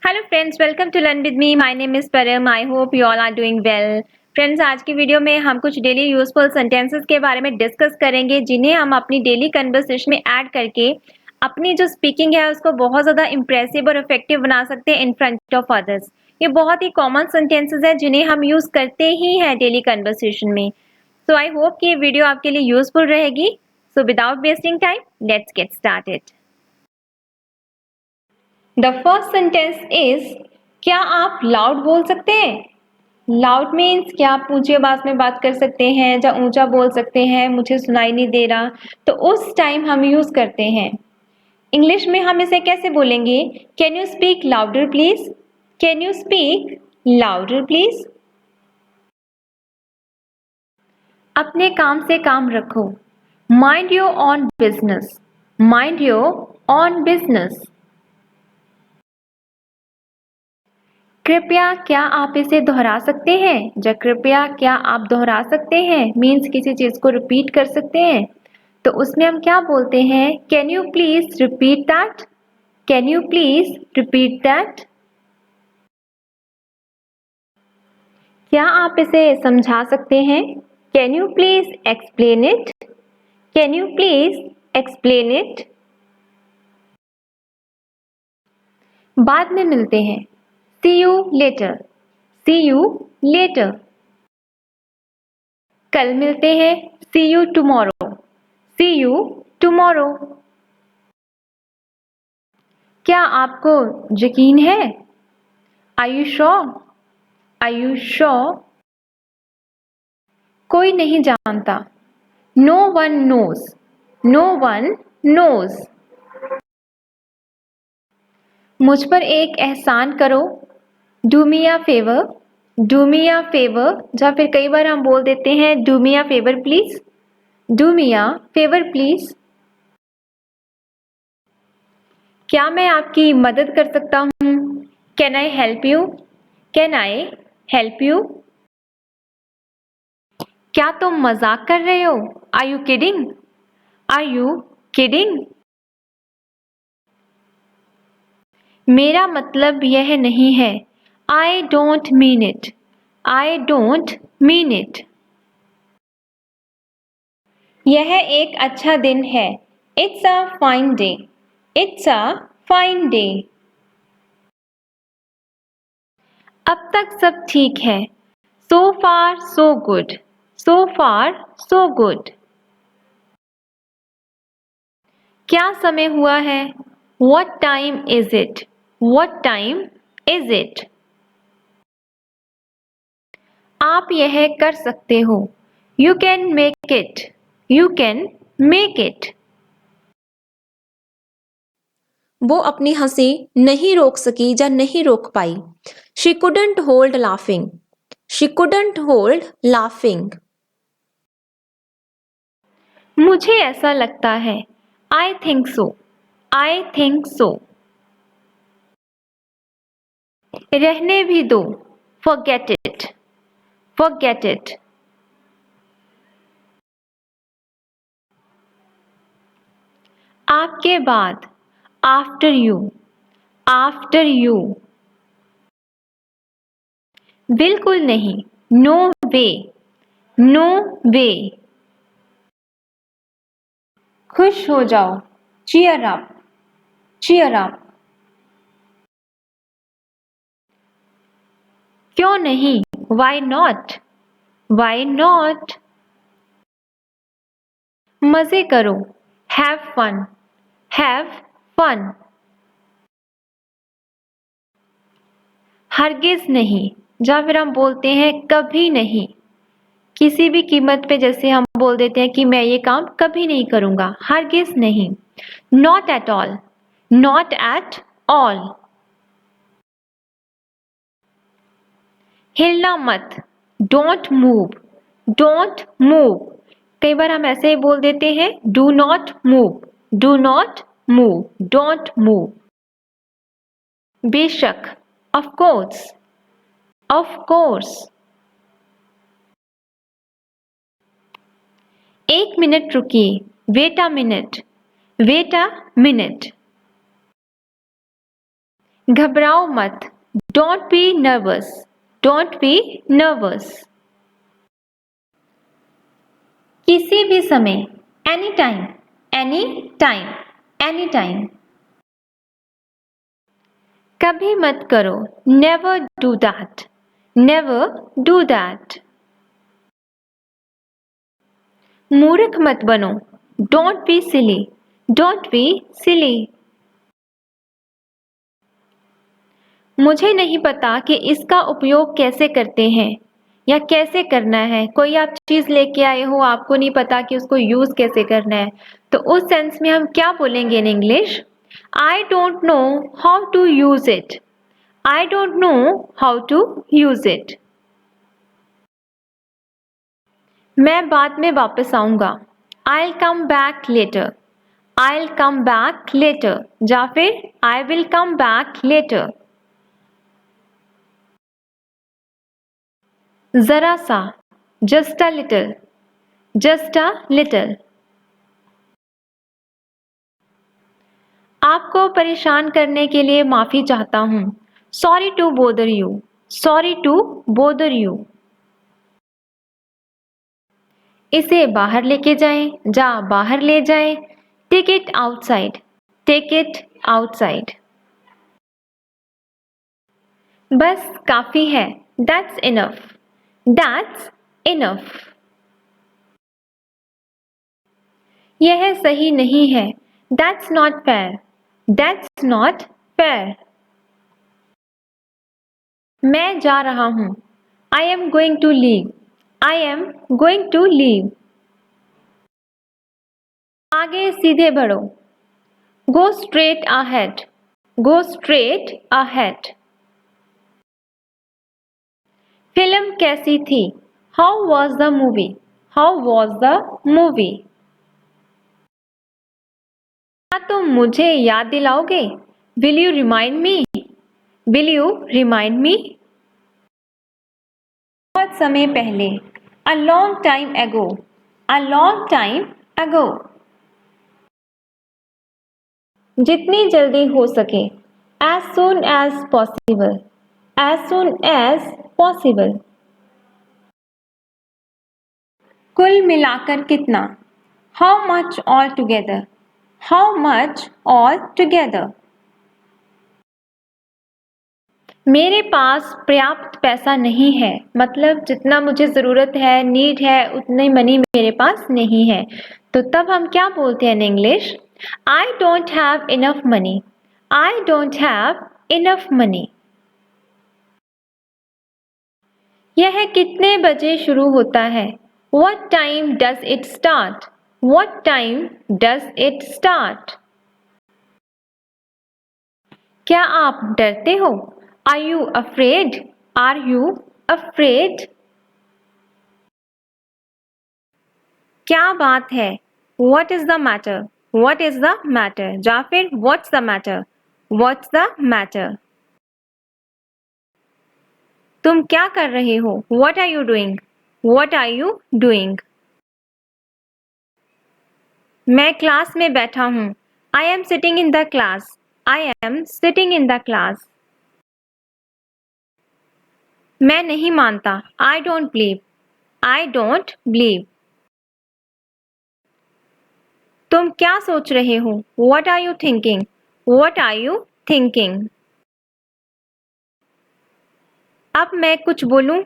Hello friends, welcome to learn with me. My name is Param. I hope you all are doing well. Friends, आज की video में हम कुछ daily useful sentences के बारे में डिस्कस करेंगे, जिन्हें हम अपनी डेली कन्वर्सेशन में ऐड करके अपनी जो स्पीकिंग है उसको बहुत ज़्यादा इंप्रेसिव और इफेक्टिव बना सकते हैं इन फ्रंट ऑफ अदर्स। ये बहुत ही कॉमन सेंटेंसेस है जिन्हें हम यूज़ करते ही हैं डेली कन्वर्सेशन में। सो आई होप कि ये वीडियो आपके लिए यूजफुल रहेगी। So without wasting time, let's get started. The first sentence is, क्या आप लाउड बोल सकते हैं? लाउड मीन्स क्या आप ऊंची आवाज में बात कर सकते हैं या ऊंचा बोल सकते हैं, मुझे सुनाई नहीं दे रहा, तो उस टाइम हम यूज करते हैं। इंग्लिश में हम इसे कैसे बोलेंगे? Can you speak louder please? Can you speak louder please? अपने काम से काम रखो। Mind your on business. Mind your on business. कृपया क्या आप इसे दोहरा सकते हैं? या कृपया क्या आप दोहरा सकते हैं मीन्स किसी चीज को रिपीट कर सकते हैं, तो उसमें हम क्या बोलते हैं? Can you please repeat that? Can you please repeat that? क्या आप इसे समझा सकते हैं? Can you please explain it? Can you please explain it? बाद में मिलते हैं। See you later. See you later. कल मिलते हैं। See you tomorrow. See you tomorrow. क्या आपको यकीन है? Are you sure? Are you sure? कोई नहीं जानता। No one knows. No one knows. मुझ पर एक एहसान करो। Do me a favor. Do me a favor. या फिर कई बार हम बोल देते हैं Do me a favor please. Do me a favor please. क्या मैं आपकी मदद कर सकता हूँ? Can I help you? Can I help you? क्या तुम मजाक कर रहे हो? Are you kidding? Are you kidding? मेरा मतलब यह नहीं है। I don't mean it. I don't mean it. यह एक अच्छा दिन है। It's a fine day. It's a fine day. अब तक सब ठीक है। So far so good. So far so good. क्या समय हुआ है? What time is it? What time is it? आप यह कर सकते हो। You can make it. You can make it. वो अपनी हंसी नहीं रोक सकी या नहीं रोक पाई। She couldn't hold laughing. She couldn't hold laughing. मुझे ऐसा लगता है। I think so. I think so. रहने भी दो। Forget it. Forget it. आपके बाद। After you. After you. बिल्कुल नहीं। No way. No way. खुश हो जाओ। Cheer up. Cheer up. क्यों नहीं? Why not? Why not? मजे करो। Have fun. Have fun. हरगिज नहीं। या फिर हम बोलते हैं कभी नहीं। किसी भी कीमत पे जैसे हम बोल देते हैं कि मैं ये काम कभी नहीं करूंगा। हरगिज नहीं। Not at all. Not at all. हिलना मत। Don't move. Don't move. कई बार हम ऐसे ही बोल देते हैं Do not move. Do not move. Don't move. बेशक। Of course. Of course. एक मिनट रुकिए। Wait a minute. Wait a minute. घबराओ मत, don't be nervous, don't be nervous. किसी भी समय, any time, any time, any time. कभी मत करो, never do that, never do that. मूर्ख मत बनो, don't be silly, don't be silly. मुझे नहीं पता कि इसका उपयोग कैसे करते हैं या कैसे करना है। कोई आप चीज़ लेके आए हो, आपको नहीं पता कि उसको यूज़ कैसे करना है, तो उस सेंस में हम क्या बोलेंगे in English? I don't know how to use it, I don't know how to use it. मैं बाद में वापस आऊँगा, I'll come back later, I'll come back later, या फिर I will come back later। जरा सा, just a little, just a little। आपको परेशान करने के लिए माफ़ी चाहता हूँ, Sorry to bother you, Sorry to bother you। इसे बाहर लेके जाएं, जा बाहर ले जाएं, Take it outside, take it outside। बस काफ़ी है, That's enough, That's enough। यह सही नहीं है, That's not fair, That's not fair। मैं जा रहा हूँ, I am going to leave, I am going to leave। आगे सीधे बढ़ो, Go straight ahead, Go straight ahead। Film कैसी थी? How was the movie? How was the movie? क्या तुम मुझे याद दिलाओगे? Will you remind me? Will you remind me? बहुत समय पहले, A long time ago, A long time ago। जितनी जल्दी हो सके, As soon as possible, As soon as possible। कुल मिलाकर कितना? How much altogether? How much altogether? मेरे पास पर्याप्त पैसा नहीं है, मतलब जितना मुझे ज़रूरत है, नीड है, उतनी मनी मेरे पास नहीं है। तो तब हम क्या बोलते हैं इन English? I don't have enough money, I don't have enough money. यह कितने बजे शुरू होता है? What time does it start? What time does it start? क्या आप डरते हो? Are you afraid? Are you afraid? क्या बात है? What is the matter? What is the matter? या फिर What's the matter? What's the matter? तुम क्या कर रहे हो? What are you doing? What are you doing? मैं क्लास में बैठा हूँ। I am sitting in the class. I am sitting in the class. मैं नहीं मानता। I don't believe. I don't believe. तुम क्या सोच रहे हो? What are you thinking? What are you thinking? अब मैं कुछ बोलूं?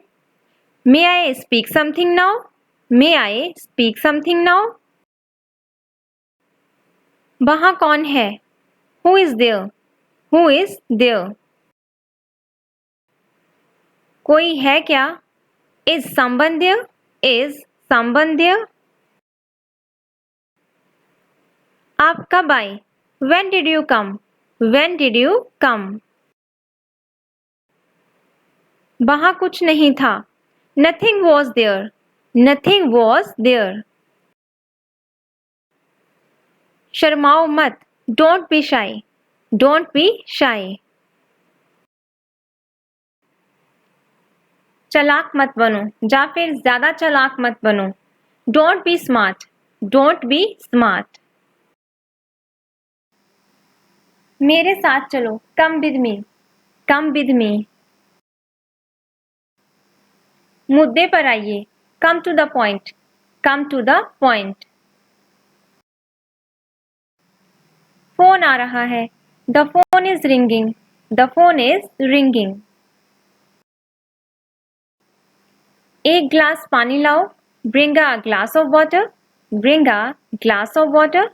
May I speak something now? May I speak something now? वहाँ कौन है? Who is there? Who is there? कोई है क्या? Is someone there? Is someone there? आप कब आए? When did you come? When did you come? वहाँ कुछ नहीं था। Nothing was there. Nothing was there. शर्माओ मत। Don't be shy. Don't be shy. चालाक मत बनो, या फिर ज्यादा चालाक मत बनो। Don't be smart. Don't be smart. मेरे साथ चलो, come with me. Come with me. मुद्दे पर आइए. Come to the point. Come to the point. Phone आ रहा है. The phone is ringing. The phone is ringing. एक ग्लास पानी लाओ. Bring a glass of water. Bring a glass of water.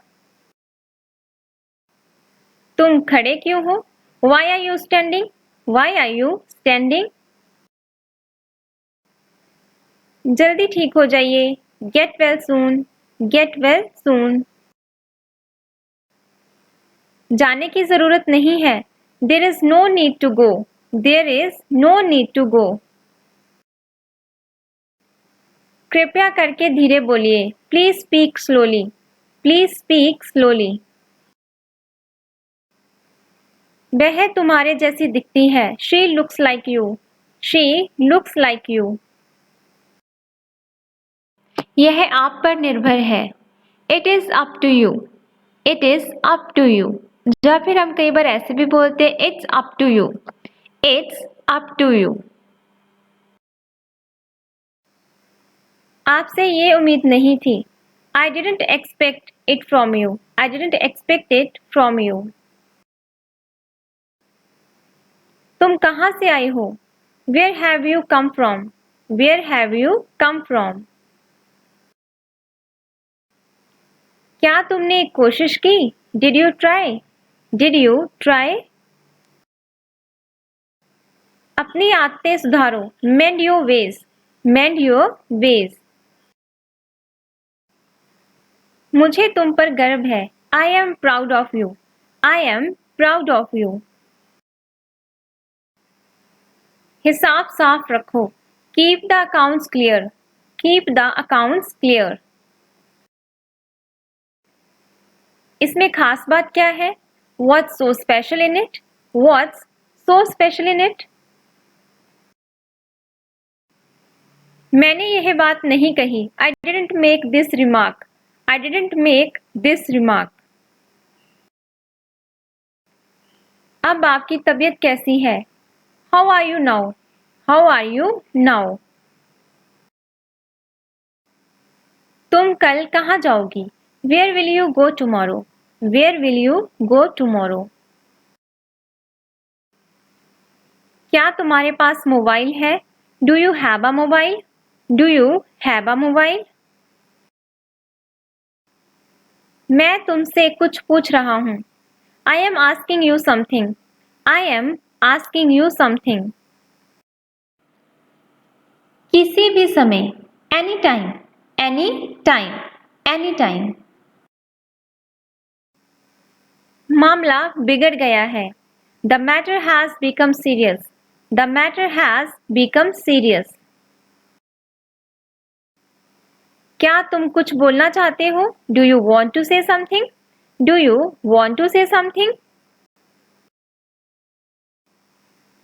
तुम खड़े क्यों हो? Why are you standing? Why are you standing? जल्दी ठीक हो जाइए. Get well soon. Get well soon. जाने की जरूरत नहीं है. There is no need to go. There is no need to go. कृपया करके धीरे बोलिए. Please speak slowly. Please speak slowly. वह तुम्हारे जैसी दिखती है. She looks like you. She looks like you. यह आप पर निर्भर है. It is up to you. It is up to you. या फिर हम कई बार ऐसे भी बोलते हैं It's up to you. It's up to you. आपसे ये उम्मीद नहीं थी. I didn't expect it from you. I didn't expect it from you. तुम कहाँ से आई हो? Where have you come from? Where have you come from? क्या तुमने कोशिश की? Did you try? Did you try? अपनी आदतें सुधारो. Mend your ways. Mend your ways. मुझे तुम पर गर्व है. I am proud of you. I am proud of you. हिसाब साफ रखो. Keep the accounts clear. Keep the accounts clear. इसमें खास बात क्या है? What's so special in it? What's so special in it? मैंने यह बात नहीं कही. I didn't make this remark. I didn't make this remark. अब आपकी तबीयत कैसी है? How are you now? How are you now? तुम कल कहाँ जाओगी? Where will you go tomorrow? Where will you go tomorrow? क्या तुम्हारे पास मोबाइल है? Do you have a mobile? Do you have a mobile? मैं तुमसे कुछ पूछ रहा हूँ. I am asking you something. I am asking you something. किसी भी समय. Anytime. Anytime. Anytime. मामला बिगड़ गया है. The matter has become serious. The matter has become serious. क्या तुम कुछ बोलना चाहते हो? Do you want to say something? Do you want to say something?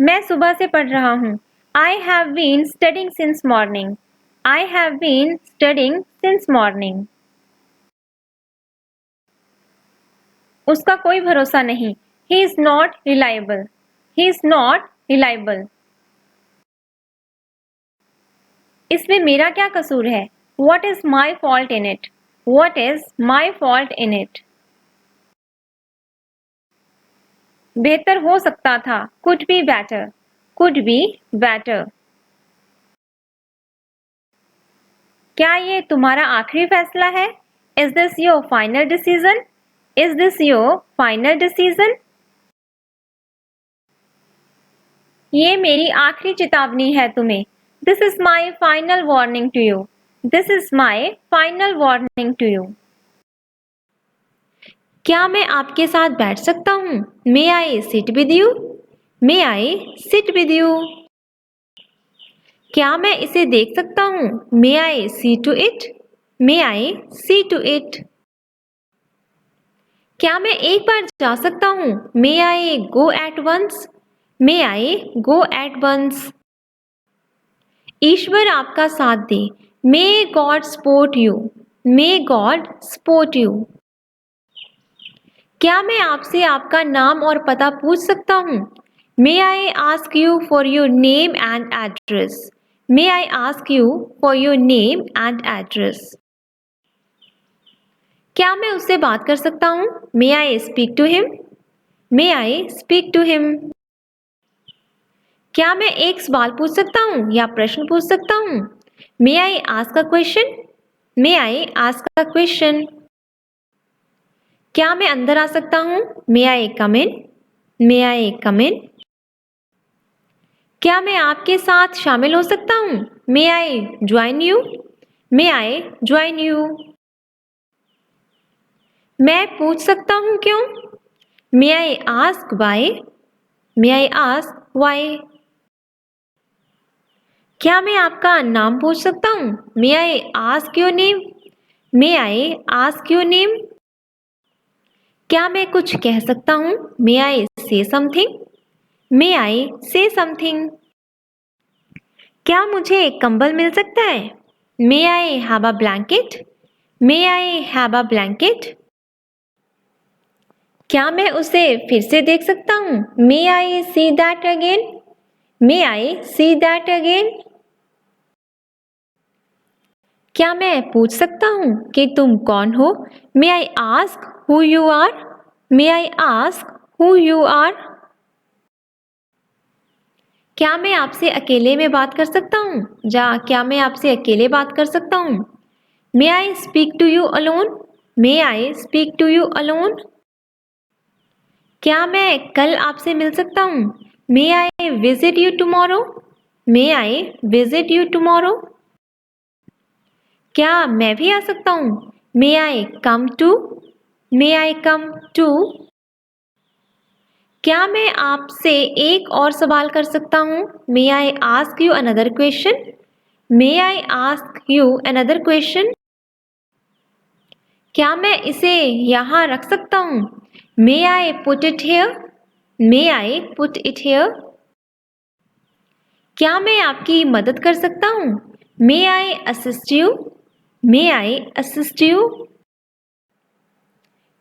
मैं सुबह से पढ़ रहा हूँ. I have been studying since morning. I have been studying since morning. उसका कोई भरोसा नहीं. He is not reliable. He is not reliable. इसमें मेरा क्या कसूर है? What is my fault in it? What is my fault in it? बेहतर हो सकता था. Could be better. Could be better. क्या ये तुम्हारा आखिरी फैसला है? Is this your final decision? Is this your final decision? ये मेरी आखिरी चेतावनी है तुम्हें. This is my final warning to you. This is my final warning to you. क्या मैं आपके साथ बैठ सकता हूँ? May I sit with you? May I sit with you? क्या मैं इसे देख सकता हूँ? May I see to it? May I see to it? क्या मैं एक बार जा सकता हूँ? May I go at once? May I go at once? ईश्वर आपका साथ दे. May God support you. May God support you. क्या मैं आपसे आपका नाम और पता पूछ सकता हूँ? May I ask you for your name and address? May I ask you for your name and address? क्या मैं उससे बात कर सकता हूँ? May I speak to him? May I speak to him? क्या मैं एक सवाल पूछ सकता हूँ या प्रश्न पूछ सकता हूँ? May I ask a question? May I ask a question? क्या मैं अंदर आ सकता हूँ? May I come in? May I come in? क्या मैं आपके साथ शामिल हो सकता हूँ? May I join you? May I join you? मैं पूछ सकता हूँ क्यों? May I ask why? May I ask why? क्या मैं आपका नाम पूछ सकता हूँ? May I ask your name? May I ask your name? क्या मैं कुछ कह सकता हूँ? May I say something? May I say something? क्या मुझे एक कंबल मिल सकता है? May I have a blanket? May I have a blanket? क्या मैं उसे फिर से देख सकता हूँ? May I see that again? May I see that again? क्या मैं पूछ सकता हूँ कि तुम कौन हो? May I ask who you are? May I ask who you are? क्या मैं आपसे अकेले में बात कर सकता हूँ? क्या मैं आपसे अकेले बात कर सकता हूँ? May I speak to you alone? May I speak to you alone? क्या मैं कल आपसे मिल सकता हूँ? May I visit you tomorrow? May I visit you tomorrow? क्या मैं भी आ सकता हूँ? May I come too? May I come too? क्या मैं आपसे एक और सवाल कर सकता हूँ? May I ask you another question? May I ask you another question? क्या मैं इसे यहाँ रख सकता हूँ? May I put it here? May I put it here? क्या मैं आपकी मदद कर सकता हूँ? May I assist you? May I assist you?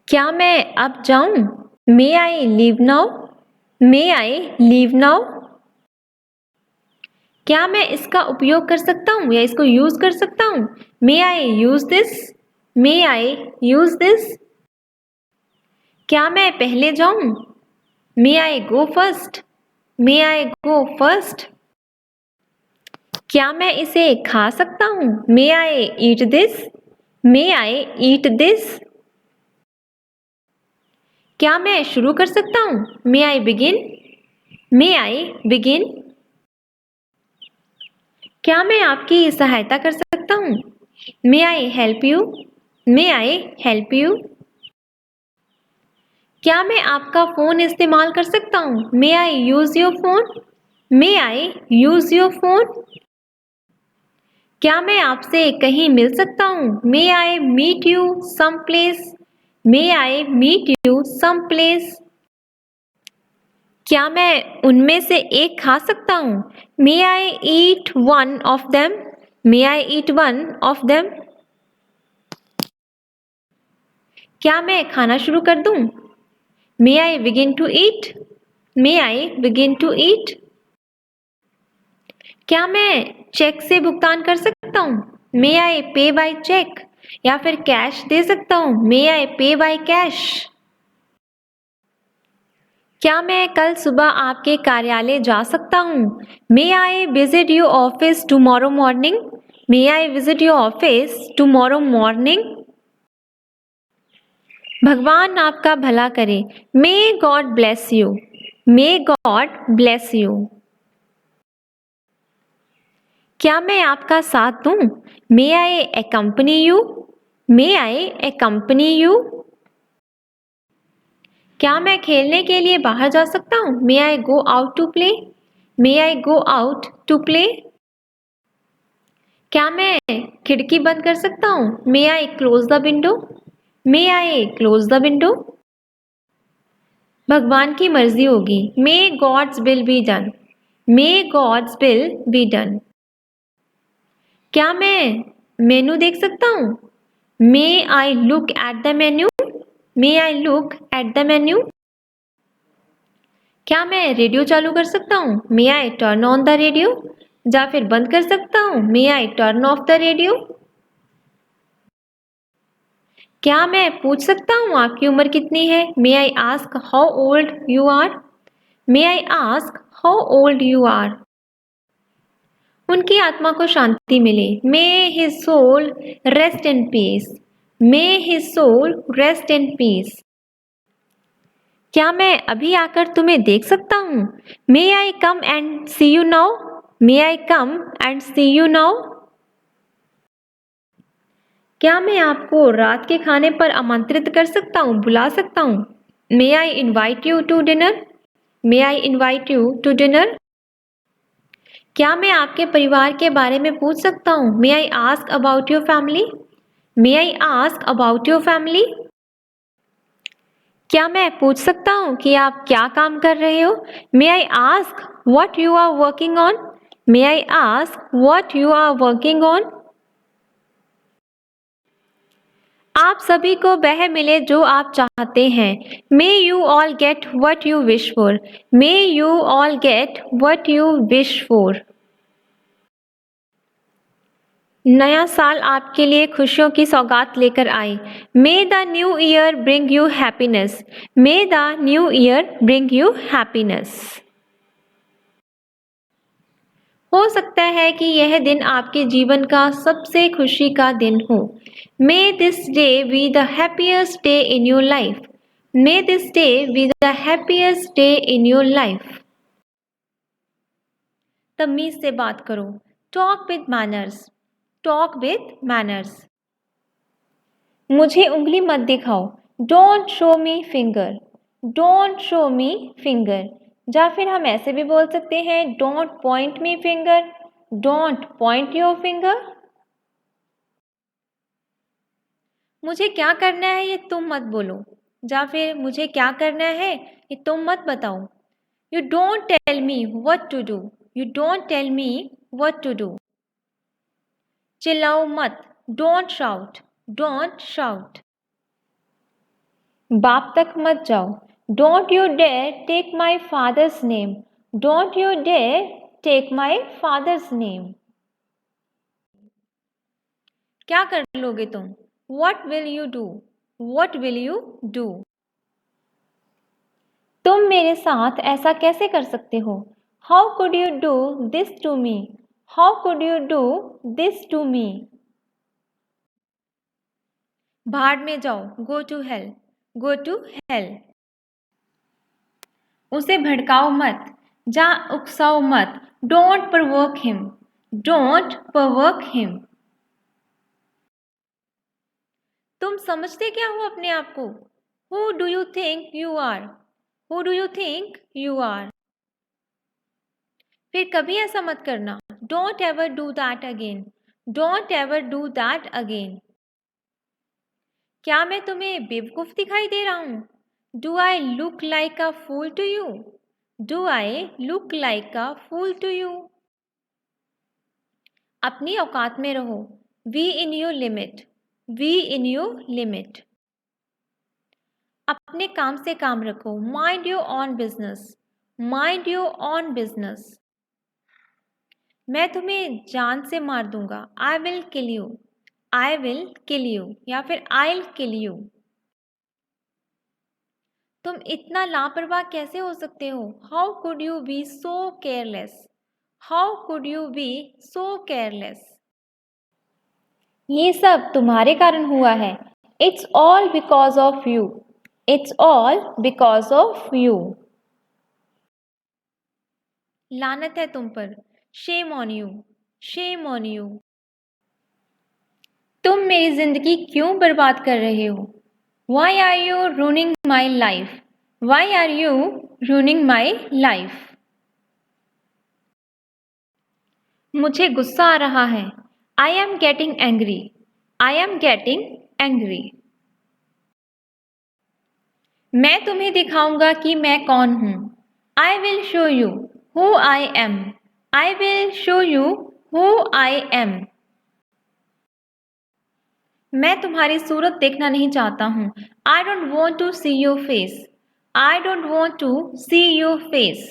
क्या मैं अब जाऊँ? May I leave now? May I leave now? क्या मैं इसका उपयोग कर सकता हूँ या इसको यूज कर सकता हूँ? May I use this? May I use this? क्या मैं पहले जाऊँ? May I go first? May I go first? क्या मैं इसे खा सकता हूँ? May I eat this? May I eat this? क्या मैं शुरू कर सकता हूँ? May I begin? May I begin? क्या मैं आपकी सहायता कर सकता हूँ? May I help you? May I help you? क्या मैं आपका फ़ोन इस्तेमाल कर सकता हूँ? May I use your phone? May I use your phone? क्या मैं आपसे कहीं मिल सकता हूँ? May I meet you someplace? May I meet you someplace? क्या मैं उनमें से एक खा सकता हूँ? May I eat one of them? May I eat one of them? क्या मैं खाना शुरू कर दूँ? May I begin to eat? May I begin to eat? क्या मैं चेक से भुगतान कर सकता हूँ? May I pay by check? या फिर कैश दे सकता हूँ? May I pay by cash? क्या मैं कल सुबह आपके कार्यालय जा सकता हूँ? May I visit your office tomorrow morning? May I visit your office tomorrow morning? भगवान आपका भला करे। May God bless you. May God bless you. क्या मैं आपका साथ दूं? May I accompany you? May I accompany you? क्या मैं खेलने के लिए बाहर जा सकता हूँ? May I go out to play? May I go out to play? क्या मैं खिड़की बंद कर सकता हूँ? May I close the window? May I close the window? भगवान की मर्जी होगी। May God's will be done. May God's will be done. क्या मैं मेनू देख सकता हूँ? May I look at the menu? May I look at the menu? क्या मैं रेडियो चालू कर सकता हूँ? May I turn on the radio? या फिर बंद कर सकता हूँ? May I turn off the radio? क्या मैं पूछ सकता हूँ आपकी उम्र कितनी है? May I ask how old you are? May I ask how old you are? उनकी आत्मा को शांति मिले। May his soul rest in peace. May his soul rest in peace. क्या मैं अभी आकर तुम्हें देख सकता हूँ? May I come and see you now? May I come and see you now? क्या मैं आपको रात के खाने पर आमंत्रित कर सकता हूँ, बुला सकता हूँ? May I invite you to dinner? May I invite you to dinner? क्या मैं आपके परिवार के बारे में पूछ सकता हूँ? May I ask about your family? May I ask about your family? क्या मैं पूछ सकता हूँ कि आप क्या काम कर रहे हो? May I ask what you are working on? May I ask what you are working on? आप सभी को वह मिले जो आप चाहते हैं। May you all get what you wish for. May you all get what you wish for. नया साल आपके लिए खुशियों की सौगात लेकर आए। May the new year bring you happiness. May the new year bring you happiness. हो सकता है कि यह दिन आपके जीवन का सबसे खुशी का दिन हो। May this day be the happiest day in your life. May this day be the happiest day in your life. तमीज से बात करो। Talk with manners. Talk with manners. मुझे उंगली मत दिखाओ। Don't show me finger. Don't show me finger. या फिर हम ऐसे भी बोल सकते हैं don't point me finger. Don't point your finger. मुझे क्या करना है ये तुम मत बोलो। या फिर मुझे क्या करना है ये तुम मत बताओ। You don't tell me what to do. You don't tell me what to do. चिल्लाओ मत। Don't shout. Don't shout. बाप तक मत जाओ। Don't you dare take my father's name. Don't you dare take my father's name. क्या कर लोगे तुम? What will you do? What will you do? तुम मेरे साथ ऐसा कैसे कर सकते हो? How could you do this to me? How could you do this to me? भाड़ में जाओ। Go to hell. Go to hell. उसे भड़काओ मत। जा उकसाओ मत। Don't provoke him. Don't provoke him. तुम समझते क्या हो अपने आप को? Who do you think you are? Who do you think you are? फिर कभी ऐसा मत करना। Don't ever do that again. Don't ever do that again. क्या मैं तुम्हें बेवकूफ दिखाई दे रहा हूँ? Do I look like a fool to you? Do I look like a fool to you? अपनी औकात में रहो। Be in your limit. Be in your limit. अपने काम से काम रखो। Mind your own business. Mind your own business. मैं तुम्हें जान से मार दूंगा। I will kill you. I will kill you या फिर I'll kill you. तुम इतना लापरवाह कैसे हो सकते हो? How could you be so careless? How could you be so careless? ये सब तुम्हारे कारण हुआ है। It's all because of you. It's all because of you. लानत है तुम पर। Shame on you. Shame on you. तुम मेरी जिंदगी क्यों बर्बाद कर रहे हो? Why are you ruining my life? Why are you ruining my life? मुझे गुस्सा आ रहा है। I am getting angry. I am getting angry. मैं तुम्हें दिखाऊंगा कि मैं कौन हूँ। I will show you who I am. I will show you who I am. मैं तुम्हारी सूरत देखना नहीं चाहता हूँ। I don't want to see your face. I don't want to see your face.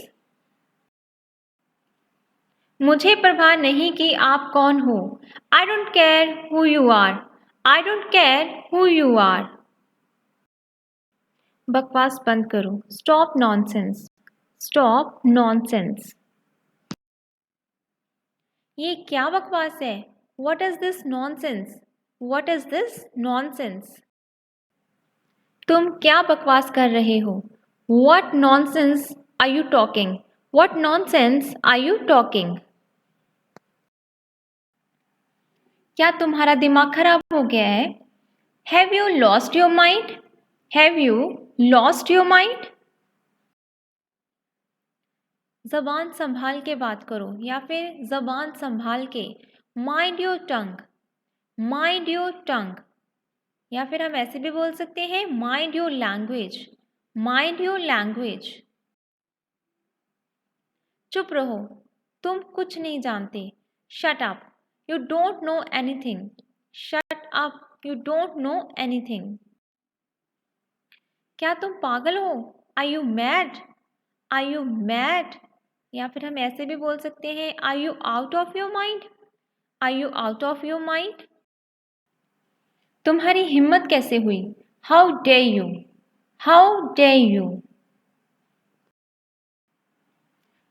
मुझे परवाह नहीं कि आप कौन हो. I don't care who you are. I don't care who you are. बकवास बंद करो. Stop nonsense. Stop nonsense. ये क्या बकवास है? What is this nonsense? What is this nonsense? तुम क्या बकवास कर रहे हो? What nonsense are you talking? What nonsense are you talking? क्या तुम्हारा दिमाग खराब हो गया है? Have you lost your mind? Have you lost your mind? ज़बान संभाल के बात करो या फिर ज़बान संभाल के. Mind your tongue. Mind your tongue. या फिर हम ऐसे भी बोल सकते हैं Mind your language. Mind your language. चुप रहो. तुम कुछ नहीं जानते. Shut up. You don't know anything. Shut up. You don't know anything. क्या तुम पागल हो? Are you mad? Are you mad? या फिर हम ऐसे भी बोल सकते हैं Are you out of your mind? Are you out of your mind? तुम्हारी हिम्मत कैसे हुई? How dare you? How dare you?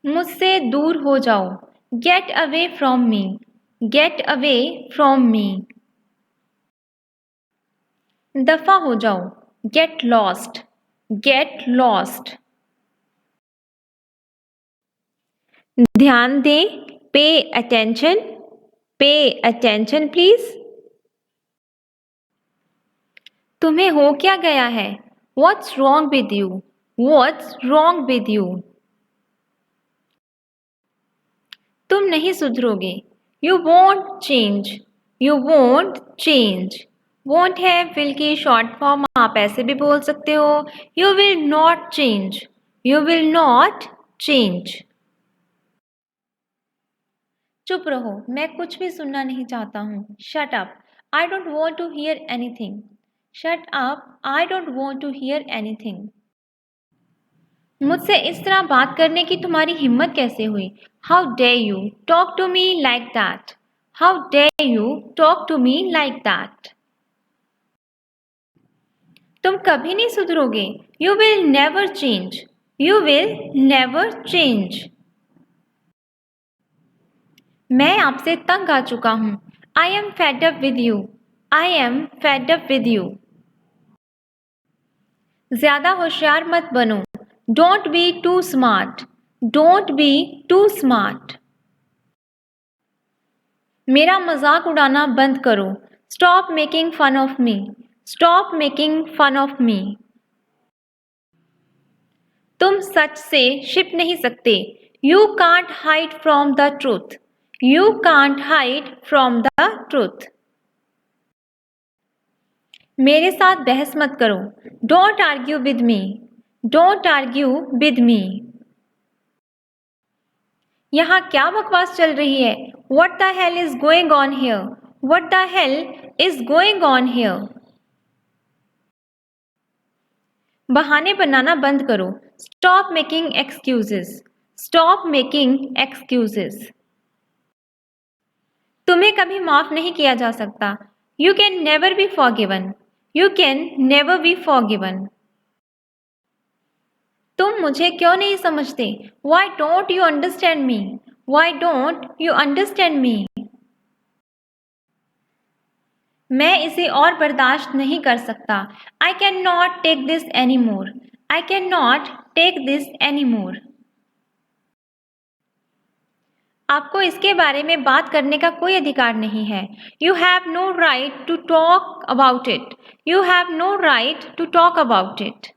मुझसे दूर हो जाओ. Get away from me. Get away from me. दफा हो जाओ. Get lost. Get lost. ध्यान दें. Pay attention. Pay attention please. तुम्हें हो क्या गया है? What's wrong with you? What's wrong with you? तुम नहीं सुधरोगे. You won't change. You won't change. Won't है will की शॉर्ट फॉर्म. आप ऐसे भी बोल सकते हो You will not change. You will not change. चुप रहो. मैं कुछ भी सुनना नहीं चाहता हूँ. Shut up. I don't want to hear anything. Shut up. I don't want to hear anything. मुझसे इस तरह बात करने की तुम्हारी हिम्मत कैसे हुई? How dare you talk to me like that? How dare you talk to me like that? तुम कभी नहीं सुधरोगे. You will never change. You will never change. मैं आपसे तंग आ चुका हूँ. I am fed up with you. I am fed up with you. ज़्यादा होशियार मत बनो. Don't be too smart. Don't be too smart. मेरा मजाक उड़ाना बंद करो. Stop making fun of me. Stop making fun of me. तुम सच से छिप नहीं सकते. You can't hide from the truth. You can't hide from the truth. मेरे साथ बहस मत करो. Don't argue with me. Don't argue with me. यहाँ क्या बकवास चल रही है? What the hell is going on here? What the hell is going on here? बहाने बनाना बंद करो. Stop making excuses. Stop making excuses. तुम्हें कभी माफ नहीं किया जा सकता. You can never be forgiven. You can never be forgiven. तुम मुझे क्यों नहीं समझते? Why don't you understand me? Why don't you understand me? मैं इसे और बर्दाश्त नहीं कर सकता. I cannot take this anymore. I cannot take this anymore. आपको इसके बारे में बात करने का कोई अधिकार नहीं है. You have no right to talk about it. You have no right to talk about it.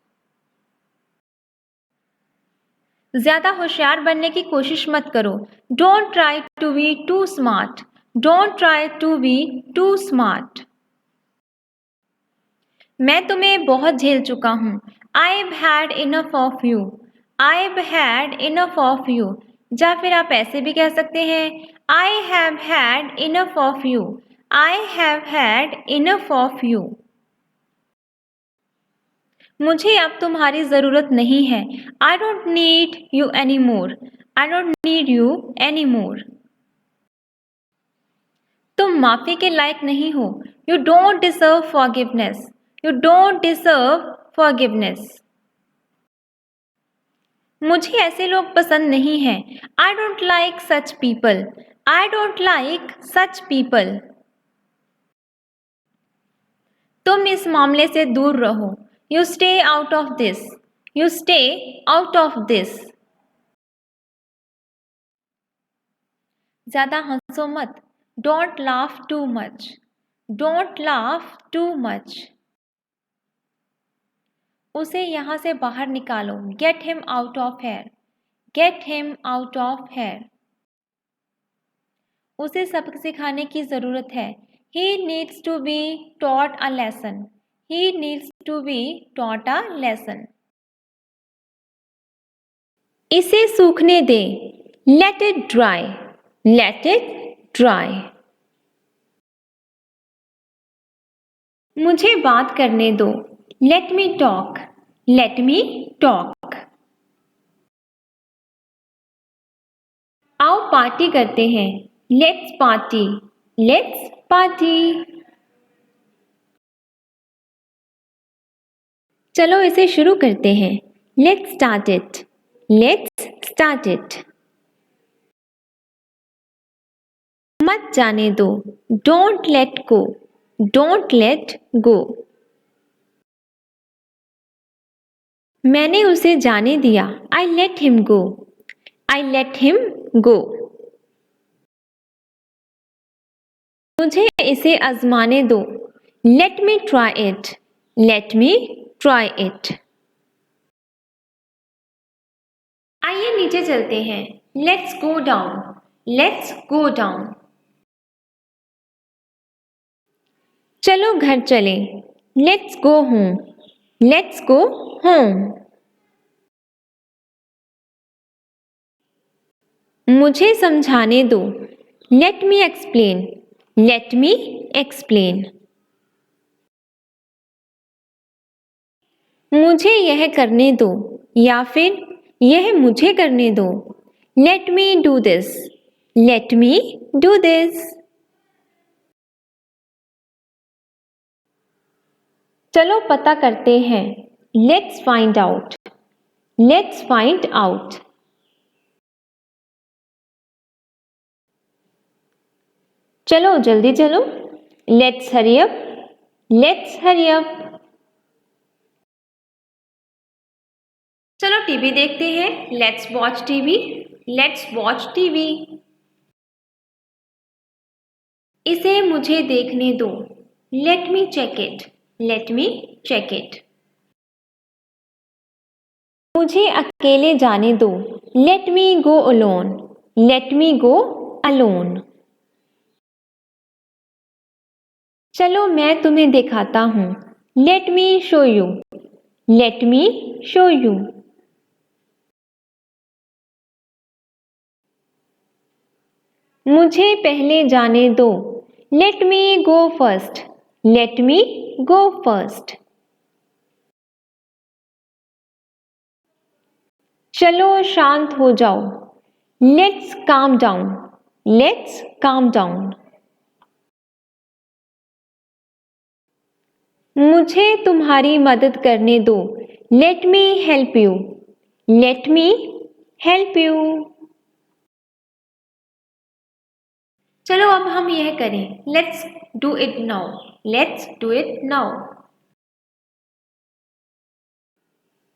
ज़्यादा होशियार बनने की कोशिश मत करो. Don't try to be too smart. Don't try to be too smart. मैं तुम्हें बहुत झेल चुका हूँ. I've had enough of you. I've had enough of you. या फिर आप ऐसे भी कह सकते हैं I have had enough of you. I have had enough of you. मुझे अब तुम्हारी ज़रूरत नहीं है। I don't need you anymore. I don't need you anymore. तुम माफ़ी के लायक नहीं हो। You don't deserve forgiveness. You don't deserve forgiveness. मुझे ऐसे लोग पसंद नहीं हैं। I don't like such people. I don't like such people. तुम इस मामले से दूर रहो। You stay out of this. You stay out of this. ज़्यादा हंसो मत। Don't laugh too much. Don't laugh too much. उसे यहाँ से बाहर निकालो। Get him out of here. Get him out of here. उसे सबक सिखाने की ज़रूरत है। He needs to be taught a lesson. He needs to be taught a lesson. इसे सूखने दे। Let it dry. Let it dry. मुझे बात करने दो। Let me talk. Let me talk. आओ पार्टी करते हैं। Let's party. Let's party. चलो इसे शुरू करते हैं। Let's start it. Let's start it. मत जाने दो। Don't let go. Don't let go. मैंने उसे जाने दिया। I let him go. I let him go. मुझे इसे आजमाने दो। Let me try it. Let me try it. आइए नीचे चलते हैं। Let's go down. Let's go down. चलो घर चलें। Let's go home. Let's go home. मुझे समझाने दो। Let me explain. Let me explain. मुझे यह करने दो या फिर यह मुझे करने दो। Let me do this. Let me do this. चलो पता करते हैं। Let's find out. Let's find out. चलो जल्दी चलो। Let's hurry up. Let's hurry up. चलो टीवी देखते हैं। Let's watch TV. Let's watch TV. इसे मुझे देखने दो। Let me check it. Let me check it. मुझे अकेले जाने दो। Let me go alone. Let me go alone. चलो मैं तुम्हें दिखाता हूँ। Let me show you. Let me show you. मुझे पहले जाने दो। Let me go first. Let me go first. चलो शांत हो जाओ। Let's calm down. Let's calm down. मुझे तुम्हारी मदद करने दो। Let me help you. Let me help you. चलो अब हम यह करें। Let's do it now. Let's do it now.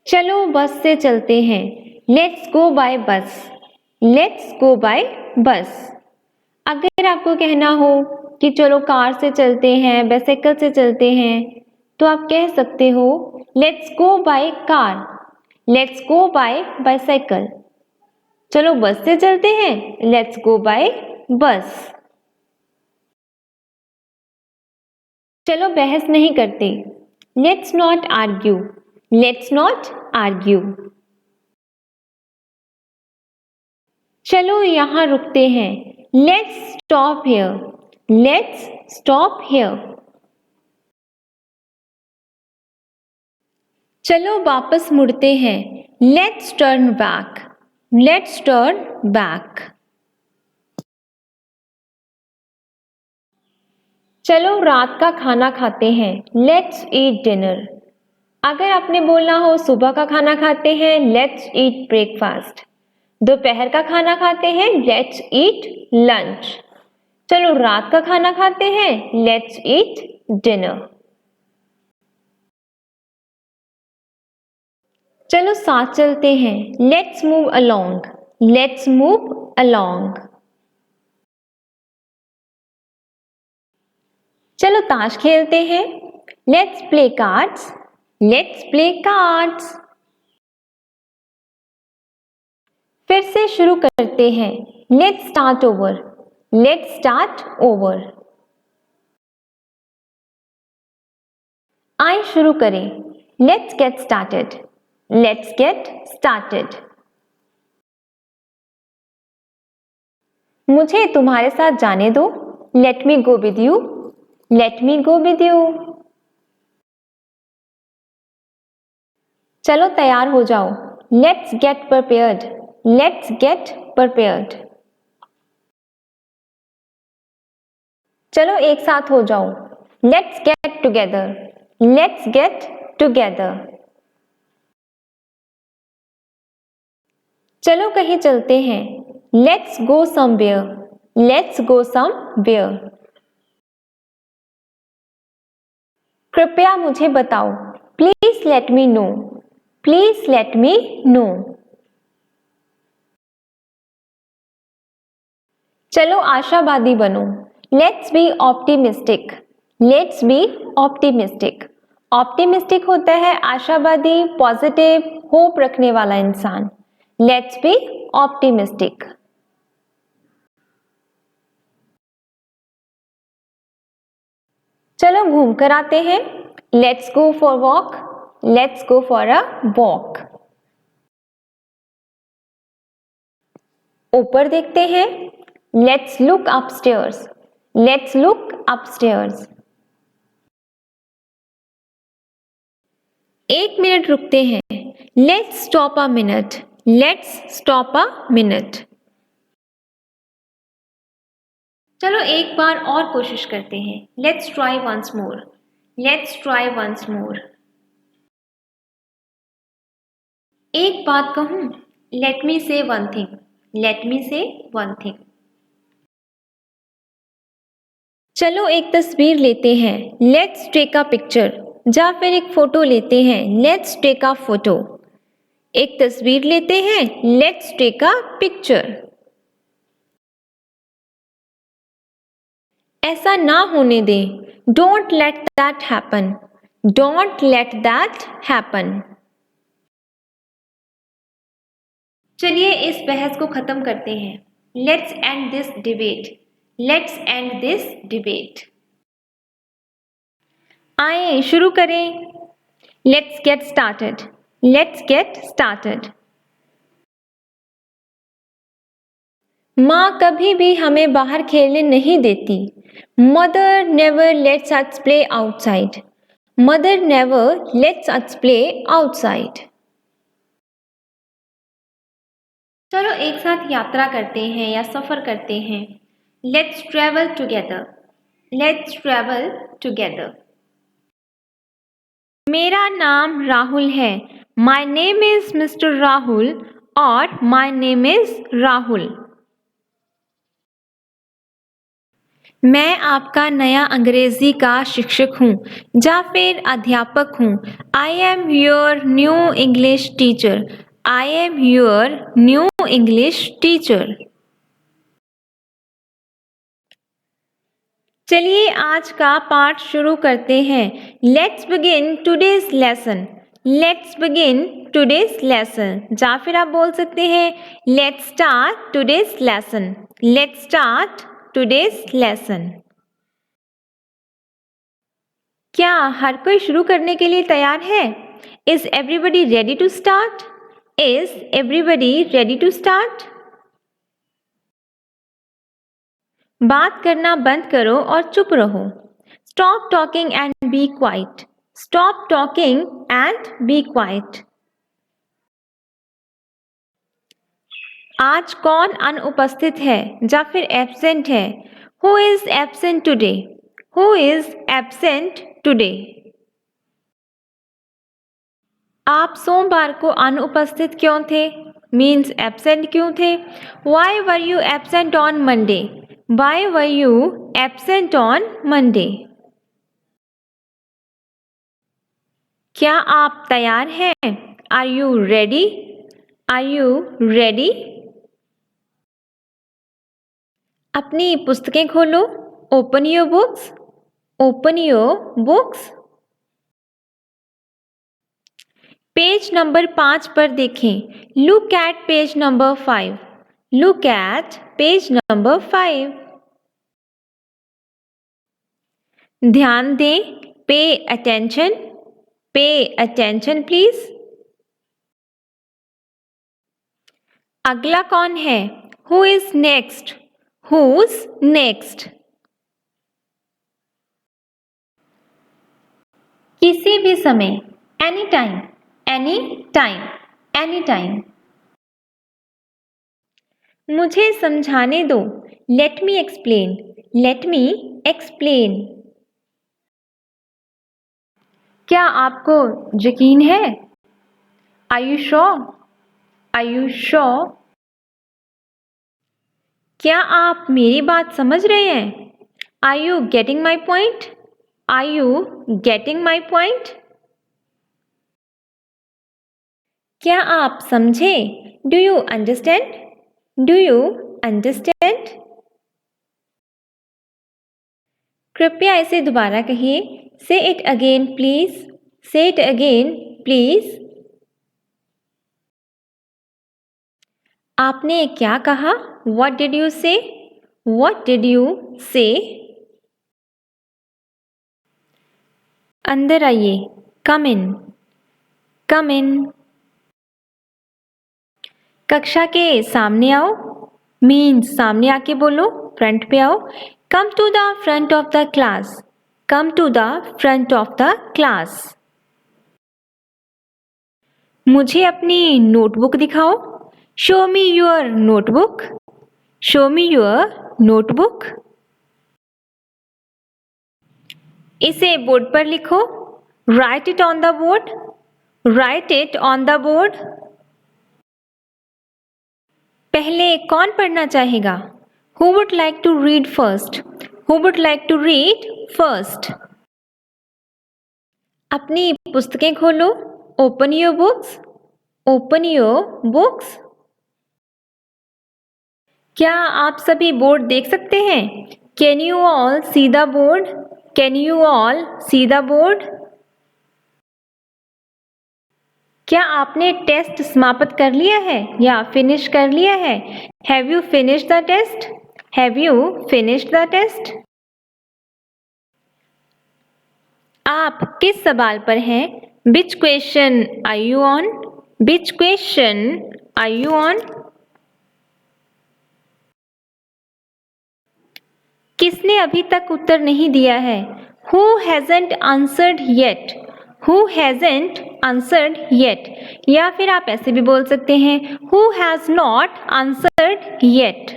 चलो बस से चलते हैं। Let's go by bus. Let's go by bus. अगर आपको कहना हो कि चलो कार से चलते हैं, बाइसाइकिल से चलते हैं, तो आप कह सकते हो Let's go by car. Let's go by bicycle. चलो बस से चलते हैं। Let's go by bus. चलो बहस नहीं करते। Let's not argue. Let's not argue. चलो यहाँ रुकते हैं। Let's stop here. Let's stop here. चलो वापस मुड़ते हैं। Let's turn back. Let's turn back. चलो रात का खाना खाते हैं। Let's eat dinner. अगर आपने बोलना हो सुबह का खाना खाते हैं, लेट्स ईट ब्रेकफास्ट। दोपहर का खाना खाते हैं, लेट्स ईट लंच। चलो रात का खाना खाते हैं, लेट्स ईट डिनर। चलो साथ चलते हैं। Let's move along. Let's move along. चलो ताश खेलते हैं। Let's play cards. Let's play cards. फिर से शुरू करते हैं। Let's start over. Let's start over. आइए शुरू करें। Let's get started. Let's get started. मुझे तुम्हारे साथ जाने दो। Let me go with you. Let me go with you. चलो तैयार हो जाओ। Let's get prepared. Let's get prepared. चलो एक साथ हो जाओ। Let's get together. Let's get together. चलो कहीं चलते हैं। Let's go somewhere. Let's go somewhere. कृपया मुझे बताओ। Please let me know. Please let me know. चलो आशावादी बनो। Let's be optimistic. Let's be optimistic. Optimistic होता है आशावादी, पॉजिटिव, होप रखने वाला इंसान। Let's be optimistic. चलो घूम कर आते हैं। Let's go for walk. Let's go for a walk. ऊपर देखते हैं। Let's look upstairs. Let's look upstairs. 1 minute रुकते हैं। Let's stop a minute. Let's stop a minute. चलो एक बार और कोशिश करते हैं। Let's try once more. Let's try once more. एक बात कहूं। लेट मी से वन थिंग। लेट मी से वन थिंग। चलो एक तस्वीर लेते हैं। Let's take a picture. या फिर एक फोटो लेते हैं। Let's take a photo. एक तस्वीर लेते हैं। Let's take a picture. ऐसा ना होने दें। Don't let that happen. Don't let that happen. चलिए इस बहस को खत्म करते हैं। Let's end this debate. Let's end this debate. आइए शुरू करें। Let's get started. Let's get started. माँ कभी भी हमें बाहर खेलने नहीं देती। मदर नेवर लेट्स अस play outside. Mother never lets अस प्ले आउटसाइड। चलो एक साथ यात्रा करते हैं या सफर करते हैं। Let's travel together. Let's travel together. मेरा नाम राहुल है। My name is mister Rahul और माय नेम इज राहुल। मैं आपका नया अंग्रेजी का शिक्षक हूँ या फिर अध्यापक हूँ। I am your new English teacher. I am your new English teacher. चलिए आज का पाठ शुरू करते हैं। Let's begin today's lesson. Let's begin today's lesson. या फिर आप बोल सकते हैं let's start today's lesson. Let's start today's lesson. क्या हर कोई शुरू करने के लिए तैयार है? Is everybody ready to start? Is everybody ready to start? बात करना बंद करो और चुप रहो। Stop talking and be quiet. Stop talking and be quiet. आज कौन अनुपस्थित है या फिर एब्सेंट है? Who is absent today? Who is absent today? आप सोमवार को अनुपस्थित क्यों थे? Means absent क्यों थे? Why were you absent on Monday? Why were you absent on Monday? क्या आप तैयार हैं? Are you ready? Are you ready? अपनी पुस्तकें खोलो. Open your books. Open your books. Page number 5 पर देखें. Look at page number 5. Look at page number 5. ध्यान दें. Pay attention. Pay attention please. अगला कौन है? Who is next? Who's next? किसी भी समय. Anytime. Anytime. Anytime. मुझे समझाने दो. Let me explain. Let me explain. क्या आपको यकीन है? Are you sure? Are you sure? क्या आप मेरी बात समझ रहे हैं? Are you getting my point? Are you getting my point? क्या आप समझे? Do you understand? Do you understand? कृपया इसे दोबारा कहिए. Say it again please. Say it again please. आपने क्या कहा? What did you say? What did you say? अंदर आइए. Come in. Come in. कक्षा के सामने आओ. Means सामने आके बोलो. फ्रंट पे आओ. Come to the front of the class. Come to the front of the class. मुझे अपनी नोटबुक दिखाओ. Show me your notebook. Show me your notebook. इसे बोर्ड पर लिखो. Write it on the board. Write it on the board. पहले कौन पढ़ना चाहेगा? Who would like to read first? Who would like to read first? अपनी पुस्तकें खोलो. Open your books. Open your books. क्या आप सभी बोर्ड देख सकते हैं? Can you all see the board? Can you all see the board? क्या आपने टेस्ट समाप्त कर लिया है या फिनिश कर लिया है? Have you finished the test? Have you finished the test? आप किस सवाल पर हैं? Which question are you on? Which question are you on? किसने अभी तक उत्तर नहीं दिया है? Who hasn't answered yet? Who hasn't answered yet? या फिर आप ऐसे भी बोल सकते हैं Who has not answered yet?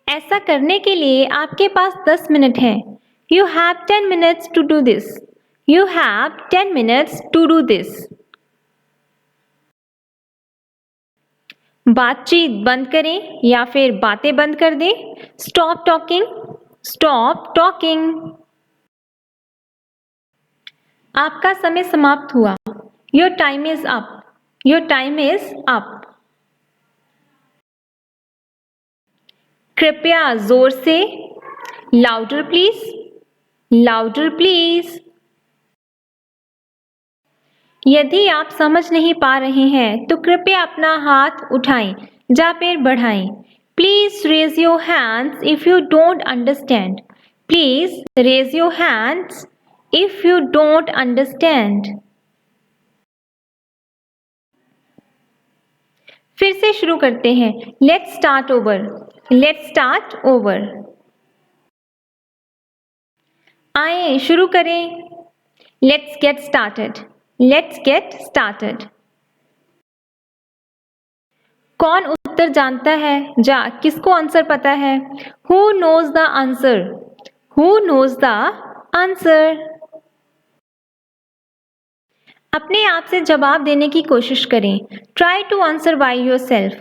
ऐसा करने के लिए आपके पास 10 मिनट हैं. You have 10 minutes to do this. You have 10 minutes to do this. बातचीत बंद करें या फिर बातें बंद कर दें. Stop talking. Stop talking. आपका समय समाप्त हुआ. Your time is up. Your time is up. कृपया जोर से. Louder please. Louder please. यदि आप समझ नहीं पा रहे हैं तो कृपया अपना हाथ उठाएं या पैर बढ़ाएं. Please raise your hands if you don't understand. Please raise your hands if you don't understand. फिर से शुरू करते हैं. Let's start over. Let's start over. आइए शुरू करें। Let's get started. Let's get started. कौन उत्तर जानता है? जा, किसको आंसर पता है? Who knows the answer? Who knows the answer? अपने आप से जवाब देने की कोशिश करें। Try to answer by yourself.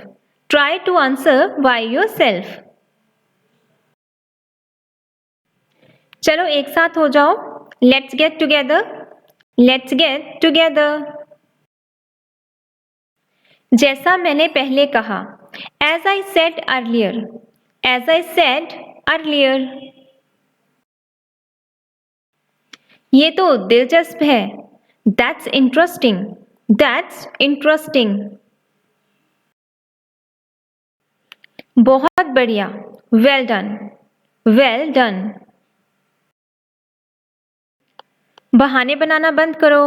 Try to answer by yourself. चलो एक साथ हो जाओ। Let's get together. Let's get together. जैसा मैंने पहले कहा। As I said earlier. As I said earlier. ये तो दिलचस्प है। That's interesting. That's interesting. बहुत बढ़िया। Well done. Well done. बहाने बनाना बंद करो।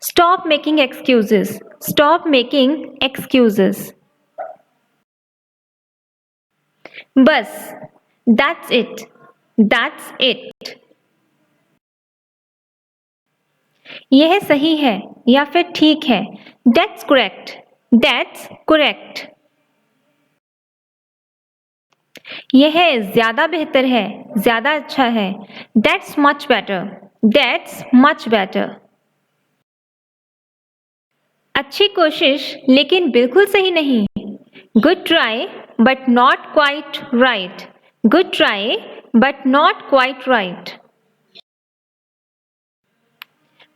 Stop making excuses. Stop making excuses. बस। That's it. That's it. यह सही है या फिर ठीक है। That's correct. That's correct. यह ज्यादा बेहतर है, ज्यादा अच्छा है। That's much better. That's much better. अच्छी कोशिश लेकिन बिल्कुल सही नहीं। Good try but not quite right. Good try but not quite right.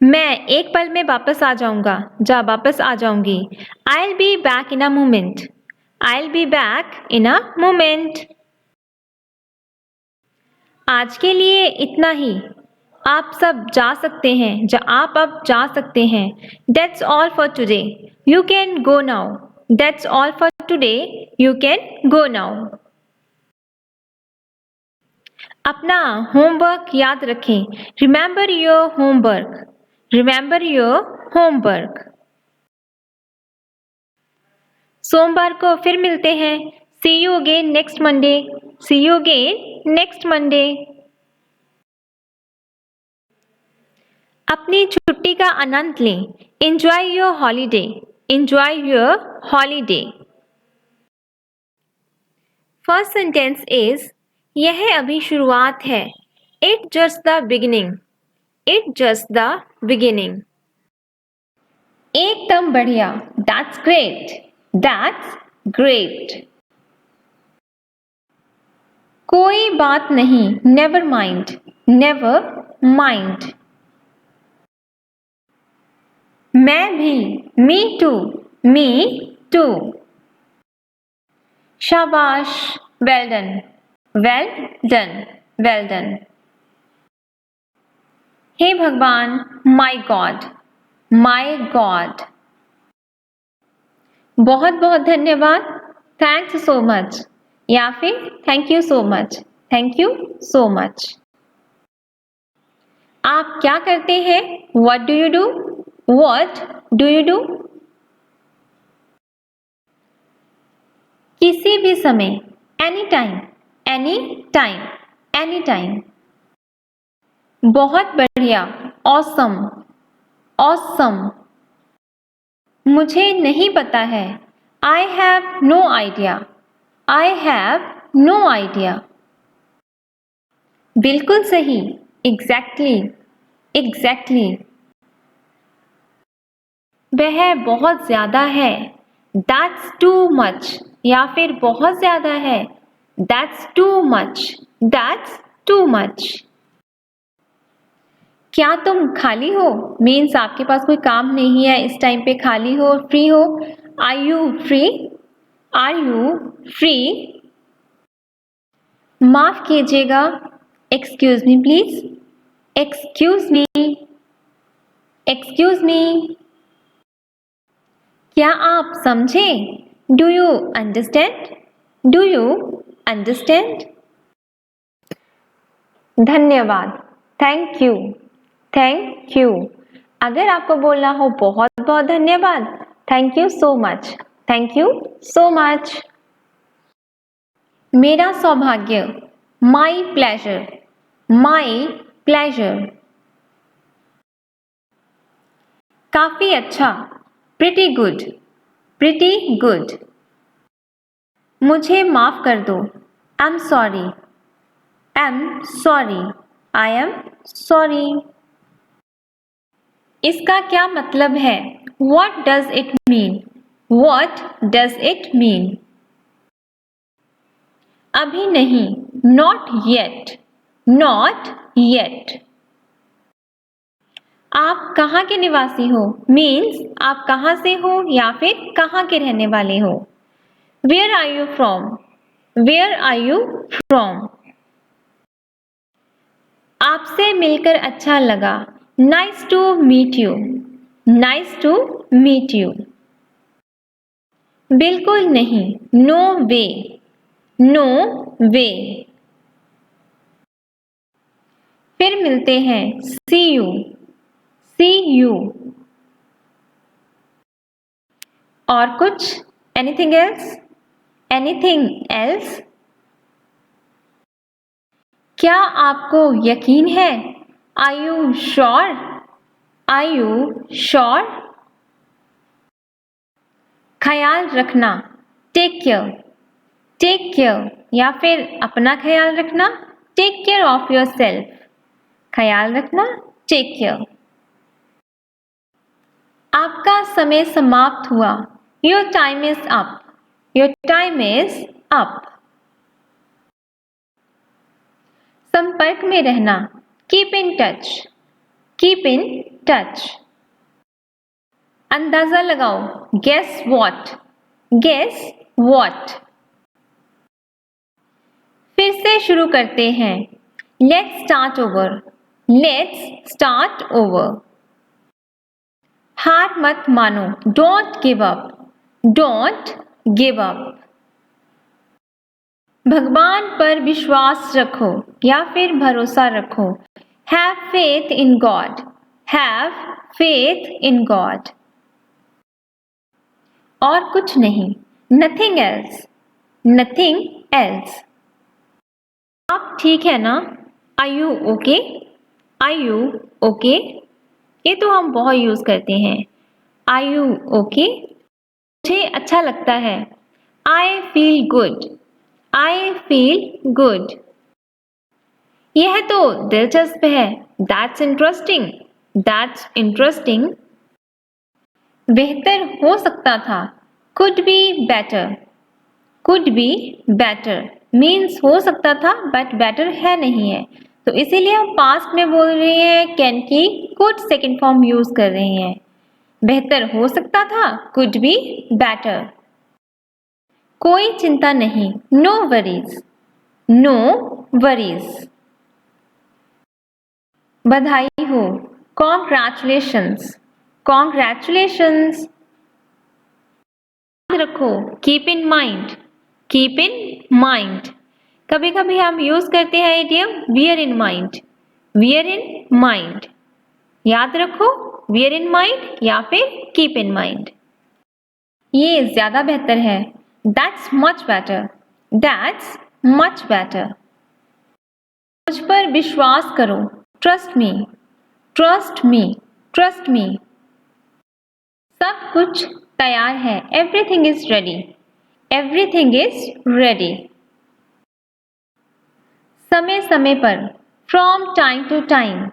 मैं एक पल में वापस आ जाऊंगा। जा, वापस आ जाऊंगी। I'll be back in a moment. I'll be back in a moment. आज के लिए इतना ही। आप सब जा सकते हैं। आप अब जा सकते हैं। That's all for today. You can go now. That's all for today. You can go now. अपना होमवर्क याद रखें। Remember your homework. Remember your homework. सोमवार को फिर मिलते हैं। See you again next Monday. See you again next Monday. अपनी छुट्टी का आनंद लें। Enjoy your holiday. Enjoy your holiday. First sentence is यह अभी शुरुआत है। It's just the beginning. It's just the beginning. एकदम बढ़िया। That's great. That's great. कोई बात नहीं। Never mind. Never mind. मैं भी। Me too. Me too. शाबाश। Well done. Well done. Well done. हे भगवान। My God. My God. बहुत बहुत धन्यवाद। Thanks so much. या फिर Thank you so much. Thank you so much. आप क्या करते हैं? What do you do? What do you do? किसी भी समय। Anytime. Anytime. Anytime. बहुत बढ़िया। Awesome. Awesome. मुझे नहीं पता है। I have no idea. I have no idea. बिल्कुल सही। Exactly. Exactly. वह बहुत ज्यादा है। That's too much. या फिर बहुत ज्यादा है। That's too much. That's too much. क्या तुम खाली हो? मीन्स आपके पास कोई काम नहीं है, इस टाइम पे खाली हो, फ्री हो। Are you free? Are you free? माफ कीजिएगा। Excuse me please. Excuse me. Excuse me. क्या आप समझे? Do you understand? Do you understand? धन्यवाद। Thank you. Thank you. अगर आपको बोलना हो बहुत बहुत धन्यवाद। Thank you so much. Thank you so much. मेरा सौभाग्य। My pleasure. My pleasure. काफी अच्छा, pretty good, pretty good. मुझे माफ कर दो, I'm sorry, I'm sorry, I am sorry. इसका क्या मतलब है? What does it mean? What does it mean? अभी नहीं, not yet, not yet. आप कहाँ के निवासी हो? Means आप कहाँ से हो या फिर कहाँ के रहने वाले हो? Where are you from? Where are you from? आपसे मिलकर अच्छा लगा. Nice to meet you. Nice to meet you. बिल्कुल नहीं. No way. No way. फिर मिलते हैं. See you. See you. और कुछ? Anything else? Anything else? क्या आपको यकीन है? Are you sure? Are you sure? ख्याल रखना. Take care. Take care या फिर अपना ख्याल रखना. Take care of yourself. ख्याल रखना. Take care. आपका समय समाप्त हुआ. Your time is up. Your time is up. संपर्क में रहना. Keep in touch. Keep in touch. अंदाजा लगाओ. Guess what? Guess what? फिर से शुरू करते हैं. Let's start over. Let's start over. हार मत मानो. Don't give up. Don't give up. भगवान पर विश्वास रखो या फिर भरोसा रखो. Have faith in God. Have faith in God. और कुछ नहीं. Nothing else. Nothing else. आप ठीक है ना? Are you okay? Are you okay? ये तो हम बहुत यूज करते हैं. Are you okay? मुझे अच्छा लगता है. I feel good. I feel good. यह तो दिलचस्प है. That's interesting. That's interesting. बेहतर हो सकता था. Could be better. Could be better means हो सकता था but better है नहीं है, तो इसीलिए हम पास्ट में बोल रहे हैं. कैन की could सेकेंड फॉर्म यूज कर रहे हैं. बेहतर हो सकता था. Could be better. कोई चिंता नहीं. No worries. No worries. बधाई हो. Congratulations. Congratulations. याद रखो. Keep in mind. Keep in mind. कभी कभी हम यूज करते हैं idiom bear in mind. Bear in mind. याद रखो. Bear in mind या फिर keep in mind. ये ज्यादा बेहतर है. That's much better. That's much better. मुझ पर विश्वास करो. Trust me. Trust me. Trust me. सब कुछ तैयार है. Everything is ready. Everything is ready. समय समय पर. From time to time.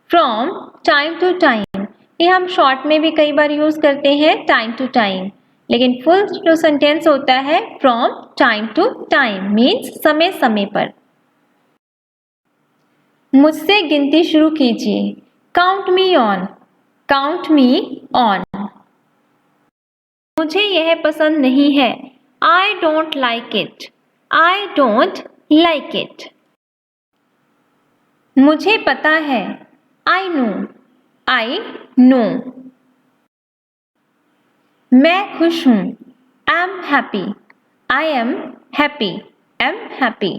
From time to time. ये हम शॉर्ट में भी कई बार यूज करते हैं time to time, लेकिन फुल जो सेंटेंस होता है from time to time means समय समय पर. मुझसे गिनती शुरू कीजिए. Count me on. Count me on. मुझे यह पसंद नहीं है. I don't like it. I don't like it. मुझे पता है. I know. I know. मैं खुश हूँ. I'm happy. I am happy. I'm happy.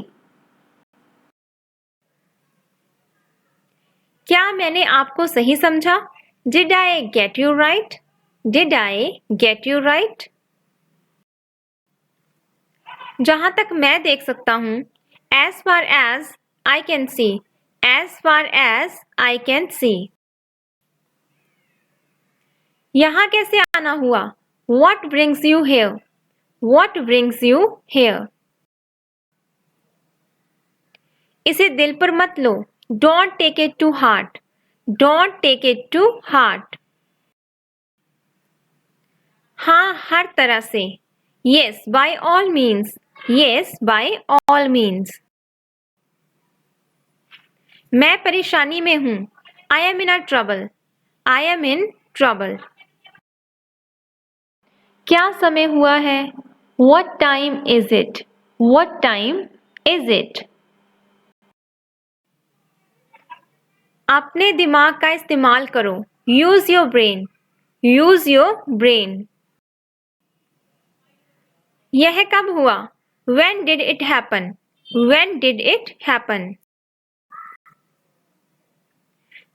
क्या मैंने आपको सही समझा? Did I get you right? Did I get you right? जहां तक मैं देख सकता हूं. As far as I can see. as far as I can see. यहाँ कैसे आना हुआ? What brings you here? What brings you here? इसे दिल पर मत लो. Don't take it to heart. Don't take it to heart. हाँ, हर तरह से. Yes, by all means. Yes, by all means. मैं परेशानी में हूँ. I am in a trouble. I am in trouble. क्या समय हुआ है? What time is it? What time is it? अपने दिमाग का इस्तेमाल करो. Use your brain. Use your brain. यह कब हुआ? When did it happen? When did it happen?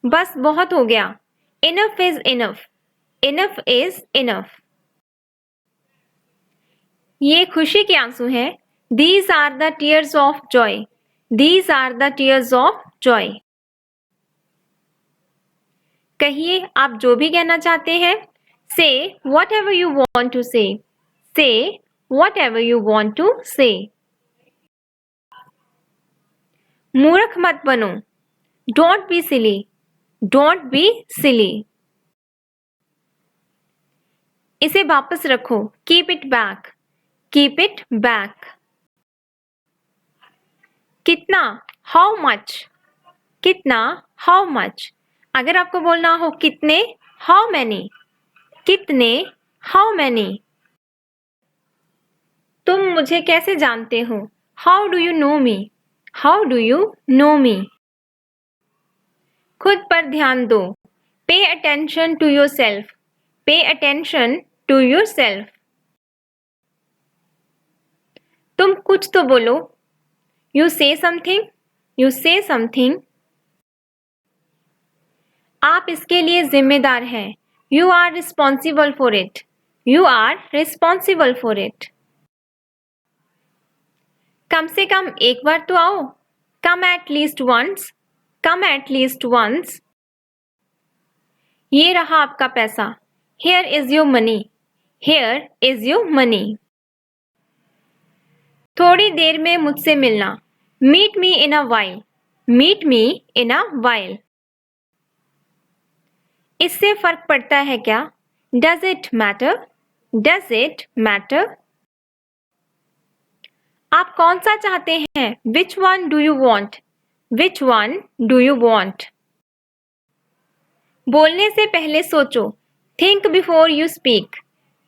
बस बहुत हो गया. Enough is enough. Enough is enough. ये खुशी के आंसू हैं. These are the tears of joy. These are the tears of joy. कहिए आप जो भी कहना चाहते हैं. Say whatever you want to say. Say whatever you want to say. मूर्ख मत बनो. Don't be silly. Don't be silly. इसे वापस रखो. Keep it back. Keep it back. कितना? How much? कितना? How much? अगर आपको बोलना हो कितने, how many? कितने? How many? तुम मुझे कैसे जानते हो? How do you know me? How do you know me? खुद पर ध्यान दो. Pay attention to yourself. Pay attention to yourself. तुम कुछ तो बोलो. You say something. You say something. आप इसके लिए जिम्मेदार हैं. You are responsible for it. You are responsible for it. कम से कम एक बार तो आओ. Come at least once. Come at least once. ये रहा आपका पैसा. Here is your money. Here is your money. थोड़ी देर में मुझसे मिलना. Meet me in a while. Meet me in a while. इससे फर्क पड़ता है क्या? Does it matter? Does it matter? आप कौन सा चाहते हैं? Which one do you want? Which one do you want? बोलने से पहले सोचो. Think before you speak.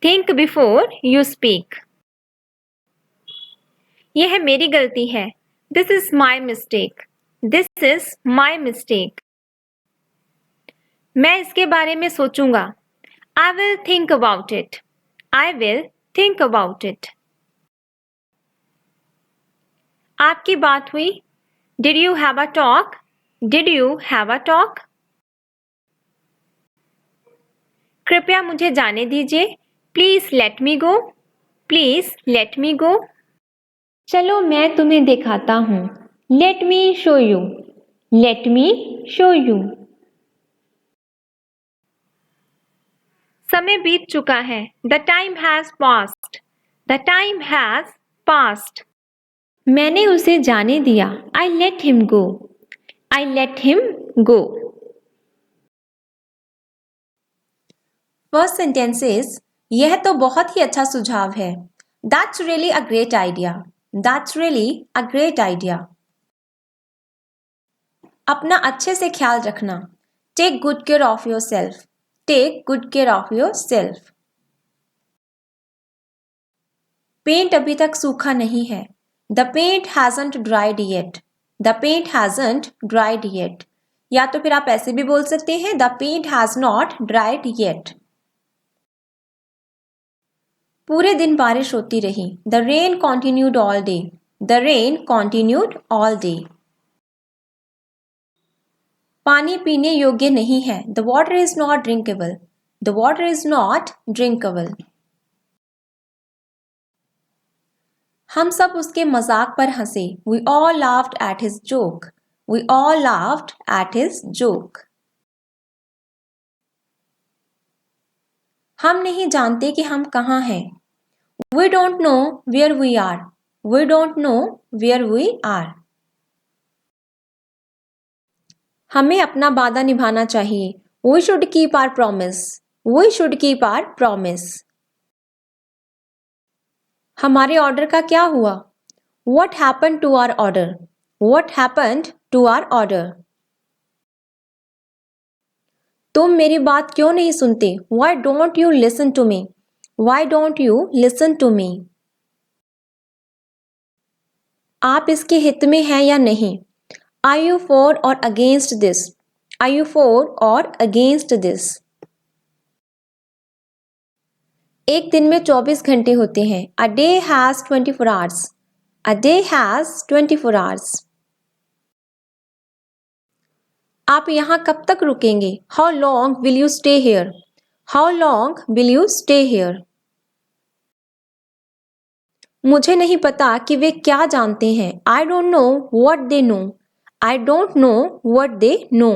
Think before you speak. यह मेरी गलती है. This is my mistake. This is my mistake. मैं इसके बारे में सोचूंगा. I will think about it. I will think about it. आपकी बात हुई? Did you have a talk? Did you have a talk? कृपया मुझे जाने दीजिए. Please let me go. Please let me go. चलो मैं तुम्हें दिखाता हूँ. Let me show you. Let me show you. समय बीत चुका है. The time has passed. The time has passed. मैंने उसे जाने दिया. I let him go. I let him go. First sentence is, यह तो बहुत ही अच्छा सुझाव है. That's really a great idea. That's really a great idea. अपना अच्छे से ख्याल रखना. Take good care of yourself. Take good care of yourself. Paint अभी तक सूखा नहीं है. The paint hasn't dried yet. The paint hasn't dried yet. या तो फिर आप ऐसे भी बोल सकते हैं. The paint has not dried yet. पूरे दिन बारिश होती रही. The rain continued all day. The rain continued all day. पानी पीने योग्य नहीं है. The water is not drinkable. The water is not drinkable. हम सब उसके मजाक पर हंसे. We all laughed at his joke. We all laughed at his joke. हम नहीं जानते कि हम कहाँ हैं. We don't know where we are. We don't know where we are. हमें अपना वादा निभाना चाहिए. We should keep our promise. We should keep our promise. हमारे ऑर्डर का क्या हुआ? What happened to our order? What happened to our order? तुम मेरी बात क्यों नहीं सुनते? Why don't you listen to me? Why don't you listen to me? आप इसके हित में हैं या नहीं? Are you for or against this? Are you for or against this? एक दिन में 24 घंटे होते हैं. A day has 24 hours. A day has 24 hours. आप यहाँ कब तक रुकेंगे? How long will you stay here? How long will you stay here? मुझे नहीं पता कि वे क्या जानते हैं. I don't know what they know. I don't know what they know.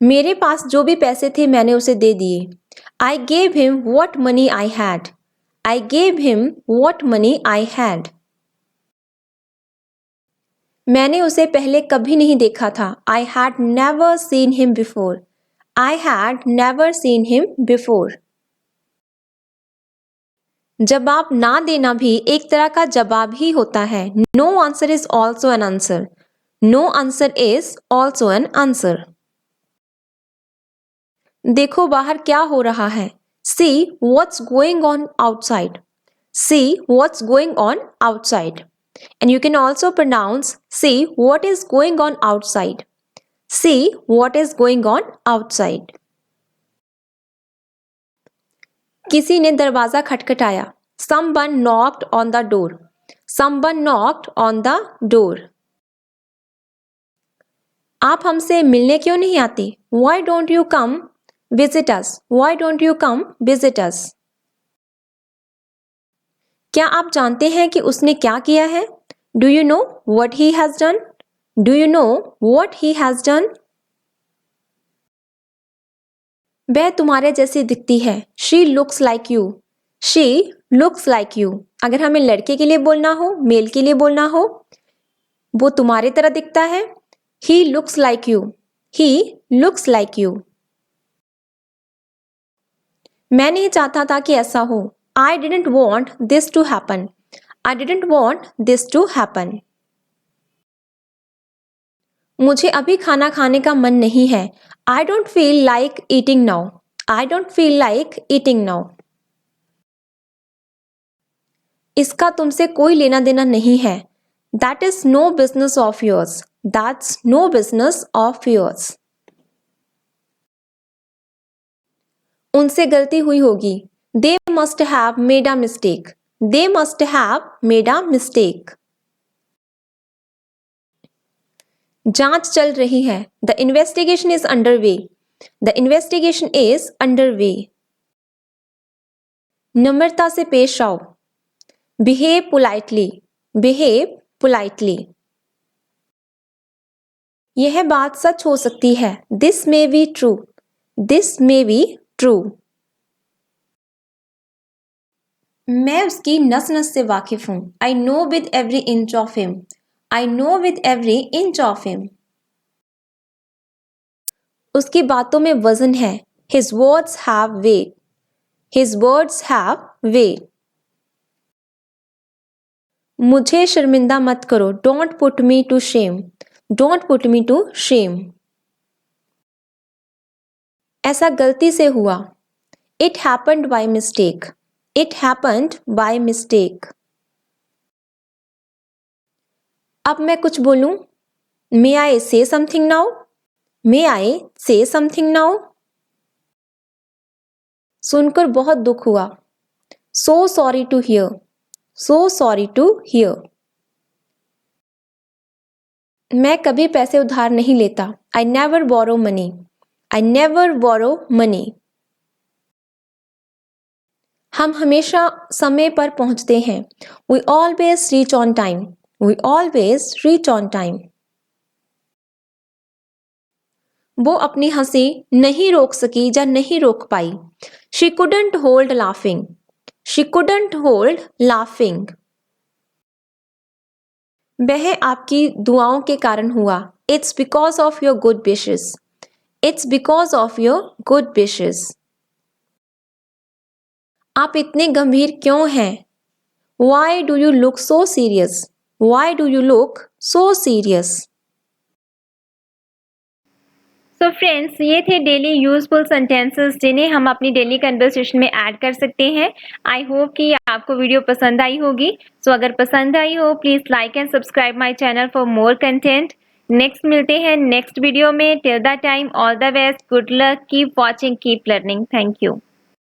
मेरे पास जो भी पैसे थे मैंने उसे दे दिए. I gave him what money I had. I gave him what money I had. मैंने उसे पहले कभी नहीं देखा था. I had never seen him before. I had never seen him before. जवाब ना देना भी एक तरह का जवाब ही होता है. No answer is also an answer. No answer is also an answer. देखो बाहर क्या हो रहा है. See what's going on outside. See what's going on outside. And you can also pronounce see what is going on outside. See what is going on outside. किसी ने दरवाजा खटखटाया. Someone knocked on the door. Someone knocked on the door. आप हमसे मिलने क्यों नहीं आते? Why don't you come visit us? Why don't you come visit us? क्या आप जानते हैं कि उसने क्या किया है? Do you know what he has done? Do you know what he has done? वह तुम्हारे जैसी दिखती है. She looks like you. She looks like you. अगर हमें लड़के के लिए बोलना हो, मेल के लिए बोलना हो, वो तुम्हारे तरह दिखता है. He looks like you. He looks like you. मैं नहीं चाहता था कि ऐसा हो. I didn't want this to happen. I didn't want this to happen. मुझे अभी खाना खाने का मन नहीं है. I don't feel like eating now. I don't feel like eating now. इसका तुमसे कोई लेना देना नहीं है. That is no business of yours. That's no business of yours. उनसे गलती हुई होगी. They must have made a mistake. They must have made a mistake. जांच चल रही है. The investigation is underway. The investigation is underway. नम्रता से पेश आओ. Behave politely. Behave politely. यह बात सच हो सकती है. This may be true. This may be true. मैं उसकी नस नस से वाकिफ हूं. I know with every inch of him. I know with every inch of him. उसकी बातों में वजन है. His words have weight. His words have weight. मुझे शर्मिंदा मत करो. Don't put me to shame. Don't put me to shame. ऐसा गलती से हुआ. It happened by mistake. It happened by mistake. अब मैं कुछ बोलूं? May I say something now? May I say something now? सुनकर बहुत दुख हुआ. So sorry to hear. So sorry to hear. मैं कभी पैसे उधार नहीं लेता. I never borrow money. I never borrow money. हम हमेशा समय पर पहुंचते हैं. We always reach on time. We always reach on time. वो अपनी हंसी नहीं रोक सकी या नहीं रोक पाई. She couldn't hold laughing. She couldn't hold laughing. वह आपकी दुआओं के कारण हुआ. It's because of your good wishes. It's because of your good wishes. आप इतने गंभीर क्यों हैं? Why do you look so serious? Why do you look so serious? So friends, ये थे डेली यूजफुल सेंटेंसेस जिन्हें हम अपनी डेली कन्वर्सेशन में ऐड कर सकते हैं. आई होप कि आपको वीडियो पसंद आई होगी. सो अगर पसंद आई हो, please like and subscribe my channel for more content. Next मिलते हैं नेक्स्ट वीडियो में. Till the time, all the best, good luck, keep watching, keep learning. Thank you.